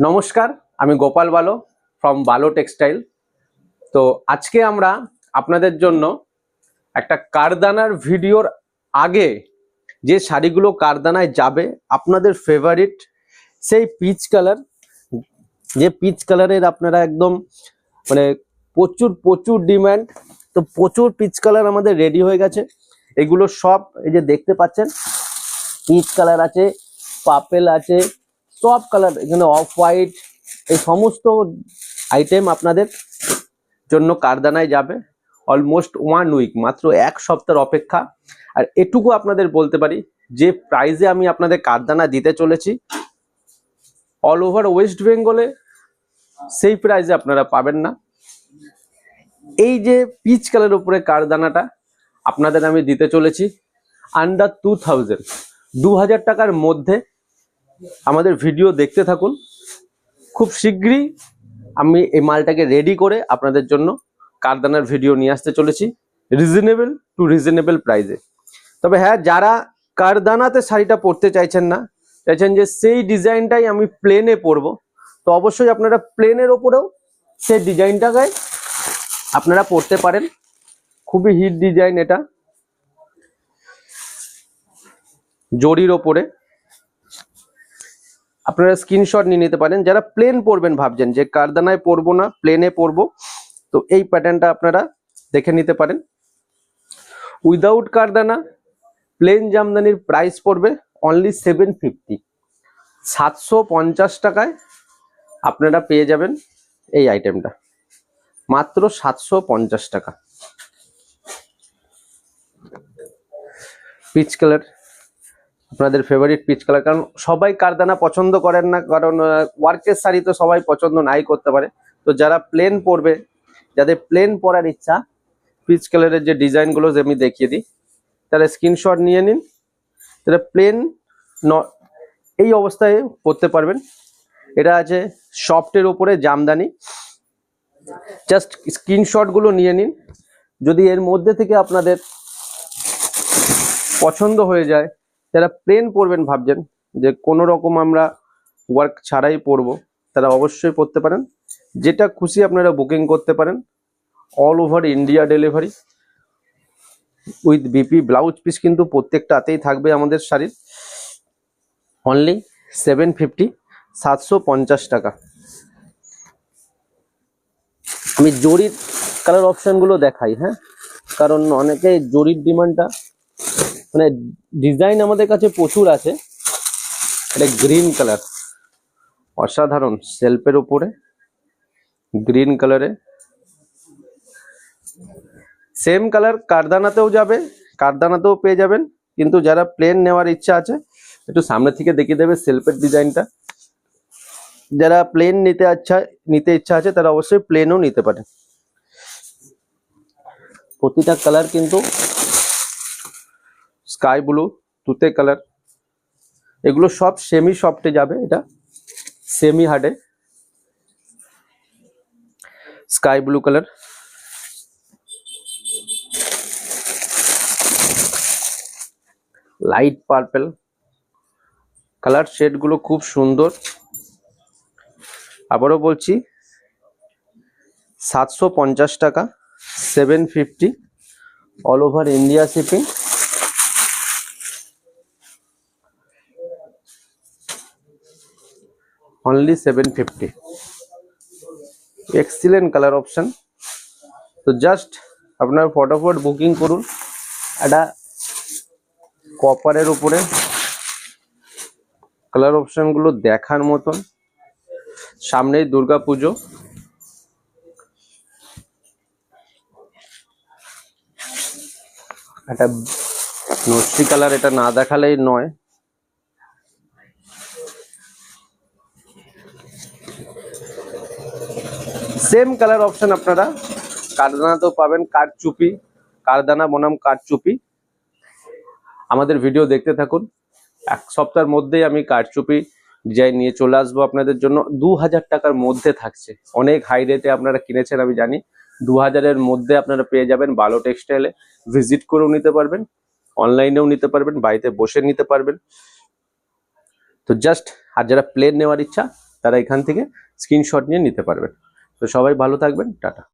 নমস্কার, আমি গোপাল বালো ফ্রম বালো টেক্সটাইল। তো আজকে আমরা আপনাদের জন্য একটা কারদানার ভিডিওর আগে যে শাড়িগুলো কারদানায় যাবে আপনাদের ফেভারিট সেই পিচ কালার, যে পিচ কালারের আপনারা একদম মানে প্রচুর প্রচুর ডিমান্ড। তো প্রচুর পিচ কালার আমাদের রেডি হয়ে গেছে। এগুলো সব এই যে দেখতে পাচ্ছেন, পিচ কালার আছে, পার্পেল আছে, সব কালার, এখানে অফ হোয়াইট, এই সমস্ত আইটেম আপনাদের জন্য কারদানায় যাবে। অলমোস্ট 1 উইক, মাত্র এক সপ্তাহের অপেক্ষা। আর এটুকু আপনাদের বলতে পারি, যে প্রাইসে আমি আপনাদের কারদানা দিতে চলেছি অল ওভার ওয়েস্ট বেঙ্গলে সেই প্রাইসে আপনারা পাবেন না। এই যে পিচ কালারের উপরে কারদানাটা আপনাদের আমি দিতে চলেছি আন্ডার 2000 টাকার মধ্যে। আমাদের ভিডিও দেখতে থাকুন, খুব শীঘ্রই আমি এই মালটাকে রেডি করে আপনাদের জন্য কারদানার ভিডিও নিয়ে আসতে চলেছি রিজনেবল প্রাইসে। তবে হ্যাঁ, যারা কারদানাতে শাড়িটা পরতে চাইছেন না, চাইছেন যে সেই ডিজাইনটাই আমি প্লেনে পরবো, তো অবশ্যই আপনারা প্লেনের ওপরেও সেই ডিজাইনটাকে আপনারা পরতে পারেন। খুবই হিট ডিজাইন এটা, জরির ওপরে। আপনারা স্ক্রিনশট নিয়ে নিতে পারেন। যারা প্লেন পরবেন, ভাবছেন যে কারদানায় পরবো না, প্লেনে পরবো, তো এই প্যাটার্নটা আপনারা দেখে নিতে পারেন। উইদাউট কারদানা প্লেন জামদানির প্রাইস পড়বে অনলি 750, 750 টাকায় আপনারা পেয়ে যাবেন এই আইটেমটা, মাত্র 750 টাকা। পিচ কালার আপনাদের ফেভারিট পিচ কালার, কারণ সবাই কারদানা পছন্দ করেন না, কারণ ওয়ার্কের শাড়ি তো সবাই পছন্দ নাই করতে পারে। তো যারা প্লেন পরবে, যাদের প্লেন পরার ইচ্ছা, পিচ কালারের যে ডিজাইনগুলো যে আমি দেখিয়ে দিই, তারা স্ক্রিনশট নিয়ে নিন। তারা প্লেন এই অবস্থায় পরতে পারবেন। এটা আছে সফটের উপরে জামদানি। জাস্ট স্ক্রিনশটগুলো নিয়ে নিন। যদি এর মধ্যে থেকে আপনাদের পছন্দ হয়ে যায়, যারা প্লেন পরবেন, ভাবছেন যে কোনো রকম আমরা ওয়ার্ক ছাড়াই পরবো, তারা অবশ্যই পরতে পারেন। যেটা খুশি আপনারা বুকিং করতে পারেন। All over India delivery with BP blouse piece কিন্তু প্রত্যেকটাতেই থাকবে আমাদের শাড়ির। অনলি 750, 750 টাকা। আমি জরির কালার অপশনগুলো দেখাই, হ্যাঁ, কারণ অনেকে জরির ডিমান্ডটা, মানে ডিজাইন আমাদের কাছে প্রচুর আছে। এটা গ্রিন কালার, অসাধারণ, সেলফের উপরে গ্রিন কালারে। সেম কালার কারদানাতেও যাবে, কারদানাতেও পেয়ে যাবেন। কিন্তু যারা প্লেন নেওয়ার ইচ্ছা আছে, একটু সামনে থেকে দেখিয়ে দেবে সেলফের ডিজাইনটা। যারা প্লেন নিতে ইচ্ছা আছে, তারা অবশ্যই প্লেনও নিতে পারে। প্রতিটা কালার কিন্তু স্কাই ব্লু, তুতে কালার, এগুলো সব সেমি সফটে যাবে। এটা সেমি হার্ডে, sky blue colour, light purple colour, শেডগুলো খুব সুন্দর। আবারও বলছি 750 টাকা, 750, all over India shipping. Only 750। Excellent colour option. তো জাস্ট আপনার ফটাফট বুকিং করুন। একটা কপারের উপরে কালার অপশনগুলো দেখার মতন। সামনেই দুর্গা পুজো, একটা নস্যি কালার, এটা না দেখালেই নয়। সেম কালার অপশন আপনারা কারদানাতেও পাবেন। কারচুপি, কারদানা বনাম কারচুপি। আমাদের ভিডিও দেখতে থাকুন। এক সপ্তাহের মধ্যেই আমি কারচুপি ডিজাইন নিয়ে চলে আসবো আপনাদের জন্য। 2000 টাকার মধ্যে থাকছে। অনেক হাই রেটে আপনারা কিনেছেন আমি জানি, 2000-এর মধ্যে আপনারা পেয়ে যাবেন বালো টেক্সটাইলে। ভিজিট করেও নিতে পারবেন, অনলাইনেও নিতে পারবেন, বাড়িতে বসে নিতে পারবেন। তো জাস্ট, আর যারা প্লেন নেওয়ার ইচ্ছা, তারা এখান থেকে স্ক্রিনশট নিয়ে নিতে পারবেন। তো সবাই ভালো থাকবেন, টাটা।